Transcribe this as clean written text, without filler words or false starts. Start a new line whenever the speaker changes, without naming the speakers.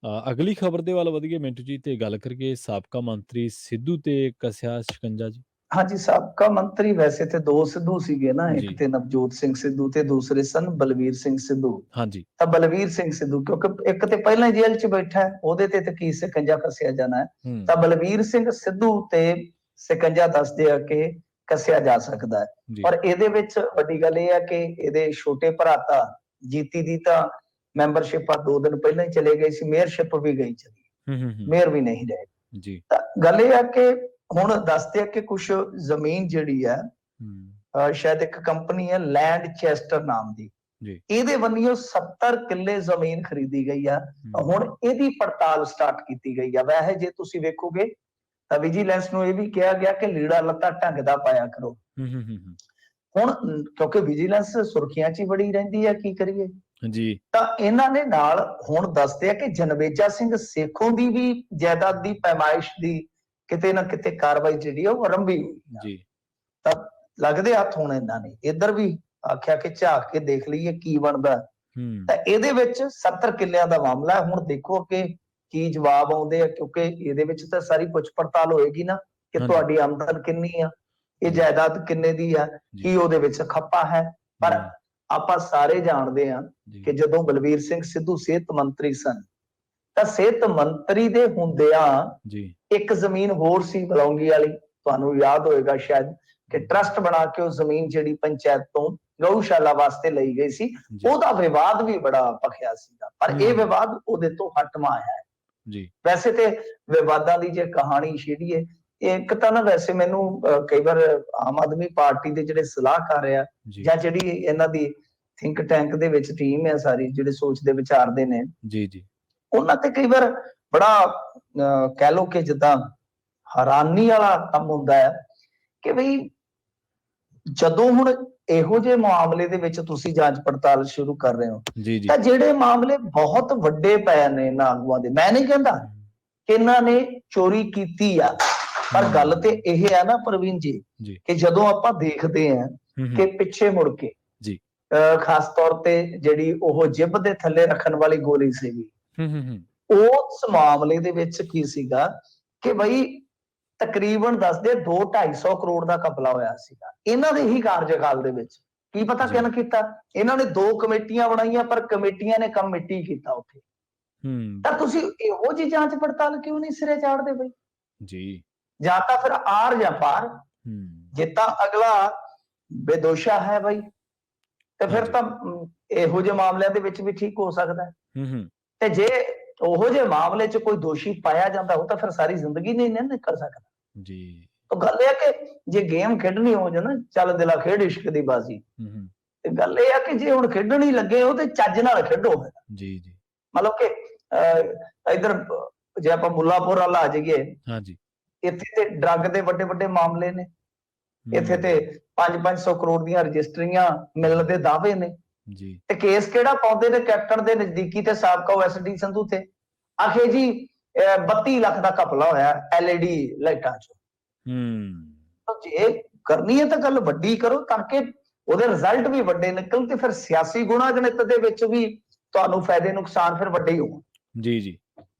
ਅਗਲੀ ਖਬਰ ਦੇ ਵੱਲ ਵਧੀਏ ਮਿੰਟੂ ਜੀ ਤੇ ਗੱਲ ਕਰੀਏ ਸਾਬਕਾ ਮੰਤਰੀ ਸਿੱਧੂ ਤੇ ਕੱਸਿਆ ਸ਼ਿਕੰਜਾ ਜੀ।
हाँ जी, साबका मंत्री वैसे तो 2 सिद्धू सीगे ना, एक
जी।
ते नवजोत सिंह सिद्धू ते दूसरे सन बलवीर सिंह सिद्धू।
ਹਾਂਜੀ।
ਤਾਂ ਬਲਵੀਰ ਸਿੰਘ ਸਿੱਧੂ ਕਿਉਂਕਿ ਇੱਕ ਤੇ ਪਹਿਲਾਂ ਹੀ ਜੇਲ੍ਹ 'ਚ ਬੈਠਾ ਹੈ, ਉਹਦੇ ਤੇ ਕੀ ਸਿਕੰਜਾ ਕੱਸਿਆ ਜਾਣਾ ਹੈ। ਤਾਂ ਬਲਵੀਰ ਸਿੰਘ ਸਿੱਧੂ ਤੇ ਸਿਕੰਜਾ ਦੱਸਦੇ ਆ ਕਿ ਕੱਸਿਆ ਜਾ ਸਕਦਾ ਹੈ।
ਜੀ।
ਪਰ ਇਹਦੇ ਵਿੱਚ ਵੱਡੀ ਗੱਲ ਇਹ ਹੈ ਕਿ ਇਹਦੇ ਛੋਟੇ ਭਰਾ ਤਾਂ ਜੀਤੀ ਦੀ ਤਾਂ ਮੈਂਬਰਸ਼ਿਪ ਆ 2 ਦਿਨ ਪਹਿਲਾਂ ਹੀ ਚਲੇ ਗਈ ਸੀ, ਮੇਅਰਸ਼ਿਪ ਵੀ ਗਈ ਚਲੀ, ਮੇਅਰ ਵੀ ਨਹੀਂ ਰਹੇ।
ਜੀ।
ਤਾਂ ਗੱਲ ਇਹ ਆ ਕਿ ਹੁਣ ਦੱਸਦੇ ਆ ਕਿ ਕੁਛ ਜ਼ਮੀਨ ਜਿਹੜੀ ਹੈ ਸ਼ਾਇਦ ਇੱਕ ਕੰਪਨੀ ਹੈ ਲੈਂਡ ਚੈਸਟਰ ਨਾਮ ਦੀ, ਇਹਦੇ ਵੱਲੋਂ 70 ਕਿੱਲੇ ਜ਼ਮੀਨ ਖਰੀਦੀ ਗਈ ਆ। ਹੁਣ ਇਹਦੀ ਪੜਤਾਲ ਸਟਾਰਟ ਕੀਤੀ ਗਈ ਆ। ਵੈਸੇ ਜੇ ਤੁਸੀਂ ਵੇਖੋਗੇ ਤਾਂ ਵਿਜੀਲੈਂਸ ਨੂੰ ਇਹ ਵੀ ਕਿਹਾ ਗਿਆ ਕਿ ਲੀੜਾ ਲੱਤਾ ਢੰਗ ਦਾ ਪਾਇਆ ਕਰੋ। ਹੁਣ ਕਿਉਂਕਿ ਵਿਜੀਲੈਂਸ ਸੁਰਖੀਆਂ 'ਚ ਹੀ ਬੜੀ ਰਹਿੰਦੀ ਹੈ, ਕੀ ਕਰੀਏ ਜੀ। ਤਾਂ ਇਹਨਾਂ ਨੇ ਨਾਲ ਹੁਣ ਦੱਸਦੇ ਆ ਕਿ ਜਨਵੇਜਾ ਸਿੰਘ ਸੇਖੋਂ ਦੀ ਵੀ ਜਾਇਦਾਦ ਦੀ ਪੈਮਾਇਸ਼ ਦੀ ਕਿਤੇ ਨਾ ਕਿਤੇ ਕਾਰਵਾਈ ਜਿਹੜੀ ਉਹ ਆਰੰਭੀ ਹੋਈ। ਤਾਂ ਲੱਗਦੇ ਹੱਥ ਹੁਣ ਇਹਨਾਂ ਨੇ ਇੱਧਰ ਵੀ ਆਖਿਆ ਕਿ ਝਾਕ ਕੇ ਦੇਖ ਲਈਏ ਕੀ ਬਣਦਾ। ਤਾਂ ਇਹਦੇ ਵਿੱਚ 70 ਕਿੱਲਿਆਂ ਦਾ ਮਾਮਲਾ ਹੈ। ਹੁਣ ਦੇਖੋ ਕਿ ਕੀ ਜਵਾਬ ਆਉਂਦੇ ਆ, ਕਿਉਂਕਿ ਇਹਦੇ ਵਿੱਚ ਤਾਂ ਸਾਰੀ ਪੁੱਛ ਪੜਤਾਲ ਹੋਏਗੀ ਨਾ ਕਿ ਤੁਹਾਡੀ ਆਮਦਨ ਕਿੰਨੀ ਆ, ਇਹ ਜਾਇਦਾਦ ਕਿੰਨੇ ਦੀ ਆ, ਕੀ ਉਹਦੇ ਵਿੱਚ ਖੱਪਾ ਹੈ। ਪਰ ਆਪਾਂ ਸਾਰੇ ਜਾਣਦੇ ਆ ਕਿ ਜਦੋਂ ਬਲਵੀਰ ਸਿੰਘ ਸਿੱਧੂ ਸਿਹਤ ਮੰਤਰੀ ਸਨ ਤਾਂ ਸਿਹਤ ਮੰਤਰੀ ਦੇ ਹੁੰਦਿਆਂ ਇੱਕ ਜ਼ਮੀਨ ਹੋਰ ਸੀ ਬਲੌਂਗੀ ਵਾਲੀ, ਤੁਹਾਨੂੰ ਯਾਦ ਹੋਏਗਾ ਸ਼ਾਇਦ ਕਿ ਟਰਸਟ ਬਣਾ ਕੇ ਉਹ ਜ਼ਮੀਨ ਜਿਹੜੀ ਪੰਚਾਇਤ ਤੋਂ ਗਊਸ਼ਾਲਾ ਵਾਸਤੇ ਲਈ ਗਈ ਸੀ, ਉਹਦਾ ਵਿਵਾਦ ਵੀ ਬੜਾ ਭਖਿਆ ਸੀਗਾ। ਪਰ ਇਹ ਵਿਵਾਦ ਉਹਦੇ ਤੋਂ ਹਟਵਾ ਆਇਆ ਹੈ। ਵੈਸੇ ਤੇ ਵਿਵਾਦਾਂ ਦੀ ਜੇ ਕਹਾਣੀ ਛੇੜੀਏ, ਇੱਕ ਤਾਂ ਨਾ ਵੈਸੇ ਮੈਨੂੰ ਕਈ ਵਾਰ ਆਮ ਆਦਮੀ ਪਾਰਟੀ ਦੇ ਜਿਹੜੇ ਸਲਾਹਕਾਰ ਆ ਜਾਂ ਜਿਹੜੀ ਇਹਨਾਂ ਦੀ ਥਿੰਕ ਟੈਂਕ ਦੇ ਵਿੱਚ ਟੀਮ ਹੈ ਸਾਰੀ, ਜਿਹੜੇ ਸੋਚਦੇ ਵਿਚਾਰਦੇ ਨੇ, ਉਹਨਾਂ ਤੇ ਕਈ ਵਾਰ ਬੜਾ ਕਹਿ ਲੋ ਕਿ ਜਿੱਦਾਂ ਹੈਰਾਨੀ ਵਾਲਾ ਕੰਮ ਹੁੰਦਾ ਹੈ ਕਿ ਬਈ ਜਦੋਂ ਹੁਣ ਇਹੋ ਜਿਹੇ ਮਾਮਲੇ ਦੇ ਵਿੱਚ ਤੁਸੀਂ ਜਾਂਚ ਪੜਤਾਲ ਸ਼ੁਰੂ ਕਰ ਰਹੇ ਹੋ ਤਾਂ ਜਿਹੜੇ ਮਾਮਲੇ ਬਹੁਤ ਵੱਡੇ ਪਏ ਨੇ ਇਹਨਾਂ ਆਗੂਆਂ ਦੇ, ਮੈਂ ਨਹੀਂ ਕਹਿੰਦਾ ਕਿ ਇਹਨਾਂ ਨੇ ਚੋਰੀ ਕੀਤੀ ਆ, ਪਰ ਗੱਲ ਤੇ ਇਹ ਹੈ ਨਾ ਪ੍ਰਵੀਨ ਜੀ ਕਿ ਜਦੋਂ ਆਪਾਂ ਦੇਖਦੇ ਹਾਂ ਕਿ ਪਿੱਛੇ ਮੁੜ ਕੇ ਖਾਸ ਤੌਰ ਤੇ ਜਿਹੜੀ ਉਹ ਜਿਬ ਦੇ ਥੱਲੇ ਰੱਖਣ ਵਾਲੀ ਗੋਲੀ ਸੀਗੀ, ਉਸ ਮਾਮਲੇ ਦੇ ਵਿੱਚ ਕੀ ਸੀਗਾ ਕਿ ਬਈ ਤਕਰੀਬਨ ਦੱਸਦੇ 200-250 ਕਰੋੜ ਦਾ ਘਪਲਾ ਹੋਇਆ ਸੀਗਾ ਇਹਨਾਂ ਦੇ ਹੀ ਕਾਰਜਕਾਲ ਦੇ ਵਿੱਚ। ਕੀ ਪਤਾ ਕਿਹਨ ਕੀਤਾ, ਇਹਨਾਂ ਨੇ 2 ਕਮੇਟੀਆਂ ਬਣਾਈਆਂ ਪਰ ਕਮੇਟੀਆਂ ਨੇ ਕੰਮ ਮਿੱਟੀ ਕੀਤਾ ਉੱਥੇ। ਤਾਂ ਤੁਸੀਂ ਇਹੋ ਜਿਹੀ ਜਾਂਚ ਪੜਤਾਲ ਕਿਉਂ ਨਹੀਂ ਸਿਰੇ ਚਾੜਦੇ ਬਈ ਜੀ? ਜਾਂ ਤਾਂ ਫਿਰ ਆਰ ਜਾਂ ਪਾਰ, ਜੇ ਤਾਂ ਅਗਲਾ ਬੇਦੋਸ਼ਾ ਹੈ ਬਈ ਤੇ ਫਿਰ ਤਾਂ ਇਹੋ ਜਿਹੇ ਮਾਮਲਿਆਂ ਦੇ ਵਿੱਚ ਵੀ ਠੀਕ ਹੋ ਸਕਦਾ। ਤੇ ਜੇ ਉਹੋ ਜਿਹੇ ਮਾਮਲੇ 'ਚ ਕੋਈ ਦੋਸ਼ੀ ਪਾਇਆ ਜਾਂਦਾ ਉਹ ਤਾਂ ਫਿਰ ਸਾਰੀ ਜ਼ਿੰਦਗੀ ਨਹੀਂ ਨਿਕਲ ਸਕਦਾ ਜੀ। ਤਾਂ ਗੱਲ ਇਹ ਹੈ ਕਿ ਜੇ ਗੇਮ ਖੇਡਣੀ ਹੋ ਜਾਏ ਨਾ, ਚੱਲ ਦਿਲਾ ਖੇਡ ਇਸ਼ਕ ਦੀ ਬਾਜ਼ੀ, ਤੇ ਗੱਲ ਇਹ ਆ ਕਿ ਜੇ ਹੁਣ ਖੇਡਣ ਹੀ ਲੱਗੇ ਹੋ ਤੇ ਚੱਜ ਨਾਲ ਖੇਡੋ ਜੀ। ਮਤਲਬ ਕਿ ਇਧਰ ਜੇ ਆਪਾਂ ਮੁੱਲਾਪੁਰ ਵਾਲਾ ਆ ਜਾਈਏ, ਇੱਥੇ ਤੇ ਡਰੱਗ ਦੇ ਵੱਡੇ ਵੱਡੇ ਮਾਮਲੇ ਨੇ, ਇੱਥੇ ਤੇ 500 ਕਰੋੜ ਦੀਆਂ ਰਜਿਸਟਰੀਆਂ ਮਿਲਣ ਦੇ ਦਾਅਵੇ ਨੇ ਤੇ ਕੇਸ ਕਿਹੜਾ ਪਾਉਂਦੇ ਨੇ ਕੈਪਟਨ ਦੇ ਨਜ਼ਦੀਕੀ ਤੇ ਸਾਬਕਾ OSD ਸੰਧੂ ਤੇ, ਆਖੇ ਜੀ 32 ਲੱਖ ਦਾ ਘਪਲਾ ਹੋਇਆ LED ਲਾਈਟਾਂ 'ਚ। ਜੇ ਕਰਨੀ ਹੈ ਤਾਂ ਗੱਲ ਵੱਡੀ ਕਰੋ ਤਾਂ ਕਿ ਉਹਦੇ ਰਿਜ਼ਲਟ ਵੀ ਵੱਡੇ ਨਿਕਲਣ ਤੇ ਫਿਰ ਸਿਆਸੀ ਗੁਣਾਗਣਿਤ ਦੇ ਵਿੱਚ ਵੀ ਤੁਹਾਨੂੰ ਫਾਇਦੇ ਨੁਕਸਾਨ ਫਿਰ ਵੱਡੇ ਹੀ ਹੋਣ ਜੀ।